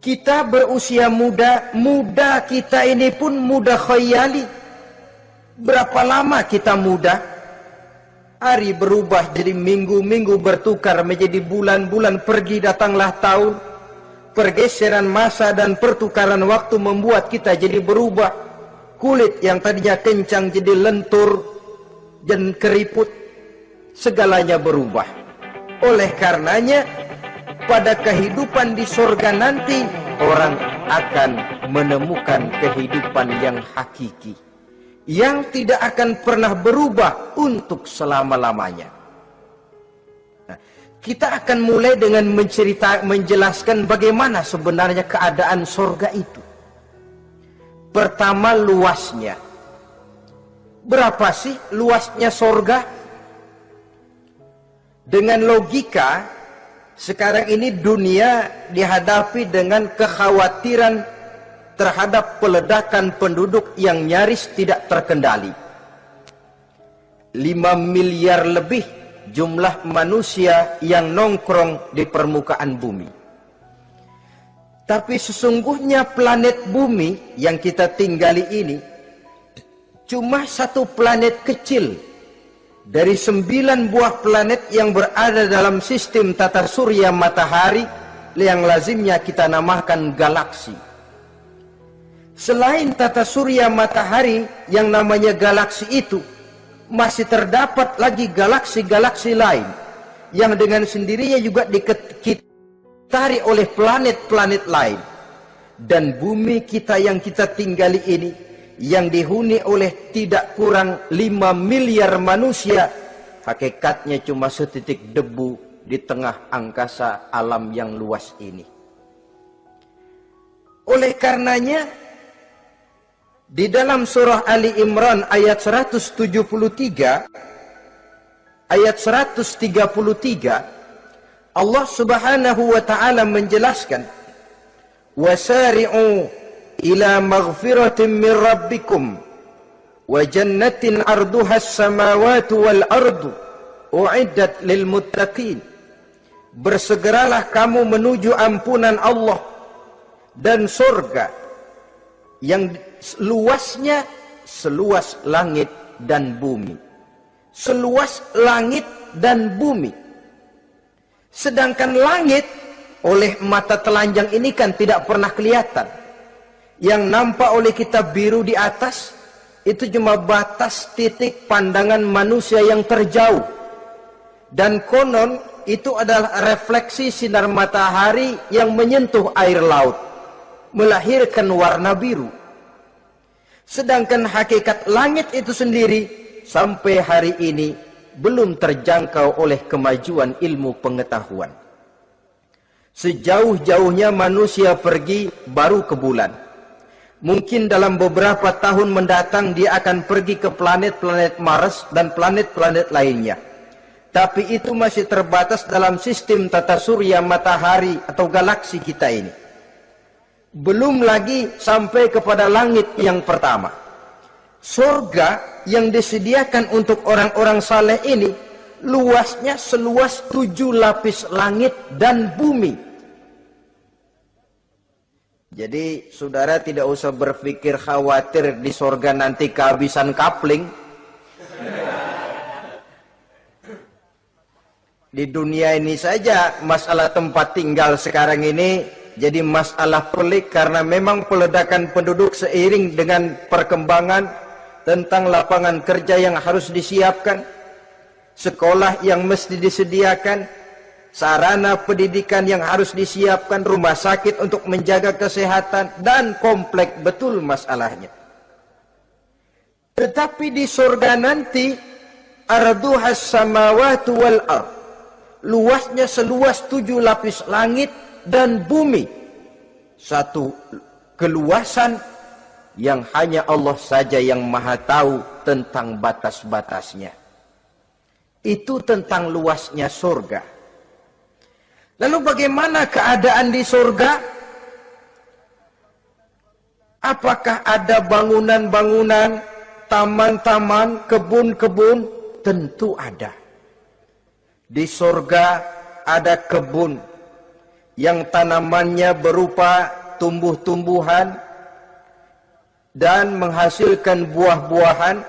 Kita berusia muda, muda kita ini pun muda khayali. Berapa lama kita muda? Hari berubah jadi minggu, minggu bertukar menjadi bulan, pergi datanglah tahun. Pergeseran masa dan pertukaran waktu membuat kita jadi berubah. Kulit yang tadinya kencang jadi lentur dan keriput. Segalanya berubah. Oleh karenanya, pada kehidupan di surga nanti, orang akan menemukan kehidupan yang hakiki, yang tidak akan pernah berubah untuk selama-lamanya. Nah, kita akan mulai dengan menjelaskan bagaimana sebenarnya keadaan surga itu. Pertama, luasnya. Berapa sih luasnya surga? Dengan logika, sekarang ini dunia dihadapi dengan kekhawatiran terhadap peledakan penduduk yang nyaris tidak terkendali. 5 miliar lebih jumlah manusia yang nongkrong di permukaan bumi. Tapi sesungguhnya planet bumi yang kita tinggali ini cuma satu planet kecil dari 9 buah planet yang berada dalam sistem tata surya matahari yang lazimnya kita namakan galaksi. Selain tata surya matahari yang namanya galaksi itu, masih terdapat lagi galaksi-galaksi lain yang dengan sendirinya juga dikitari oleh planet-planet lain. Dan bumi kita yang kita tinggali ini, yang dihuni oleh tidak kurang 5 miliar manusia, hakikatnya cuma setitik debu di tengah angkasa alam yang luas ini. Oleh karenanya, di dalam surah Ali Imran ayat 173, ayat 133, Allah Subhanahu wa taala menjelaskan, "Wasari'u ila maghfiratin min rabbikum wa jannatin arduha as-samawati wal ardu u'iddat lil muttaqin." Bersegeralah kamu menuju ampunan Allah dan surga yang luasnya seluas langit dan bumi. Seluas langit dan bumi. Sedangkan langit oleh mata telanjang ini kan tidak pernah kelihatan. Yang nampak oleh kita biru di atas itu cuma batas titik pandangan manusia yang terjauh. Dan konon itu adalah refleksi sinar matahari yang menyentuh air laut, melahirkan warna biru. Sedangkan hakikat langit itu sendiri sampai hari ini belum terjangkau oleh kemajuan ilmu pengetahuan. Sejauh-jauhnya manusia pergi baru ke bulan. Mungkin dalam beberapa tahun mendatang dia akan pergi ke planet-planet Mars dan planet-planet lainnya. Tapi itu masih terbatas dalam sistem tata surya matahari atau galaksi kita ini. Belum lagi sampai kepada langit yang pertama. Surga yang disediakan untuk orang-orang saleh ini luasnya seluas 7 lapis langit dan bumi. Jadi saudara tidak usah berpikir khawatir di surga nanti kehabisan kapling. Di dunia ini saja masalah tempat tinggal sekarang ini jadi masalah pelik karena memang peledakan penduduk seiring dengan perkembangan tentang lapangan kerja yang harus disiapkan, sekolah yang mesti disediakan, sarana pendidikan yang harus disiapkan, rumah sakit untuk menjaga kesehatan, dan kompleks betul masalahnya. Tetapi di surga nanti, arduhas samawati wal ard, luasnya seluas 7 lapis langit dan bumi. Satu keluasan yang hanya Allah saja yang maha tahu tentang batas-batasnya. Itu tentang luasnya surga. Lalu bagaimana keadaan di surga? Apakah ada bangunan-bangunan, taman-taman, kebun-kebun? Tentu ada. Di surga ada kebun yang tanamannya berupa tumbuh-tumbuhan dan menghasilkan buah-buahan,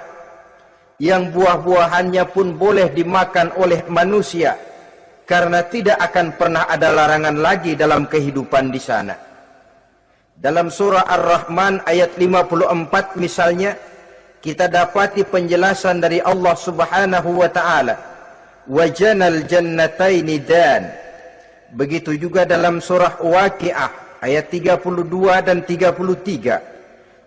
yang buah-buahannya pun boleh dimakan oleh manusia karena tidak akan pernah ada larangan lagi dalam kehidupan di sana. Dalam surah Ar-Rahman ayat 54 misalnya, kita dapati penjelasan dari Allah Subhanahu wa taala, "Wajanal jannataini dan." Begitu juga dalam surah Waqiah ayat 32 dan 33,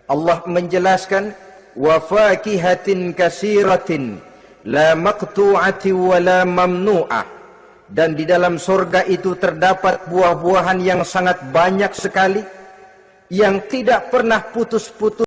Allah menjelaskan, "Wa fakihatin kasiratin la maqtu'atin wa la mamnu'ah." Dan di dalam surga itu terdapat buah-buahan yang sangat banyak sekali, yang tidak pernah putus-putus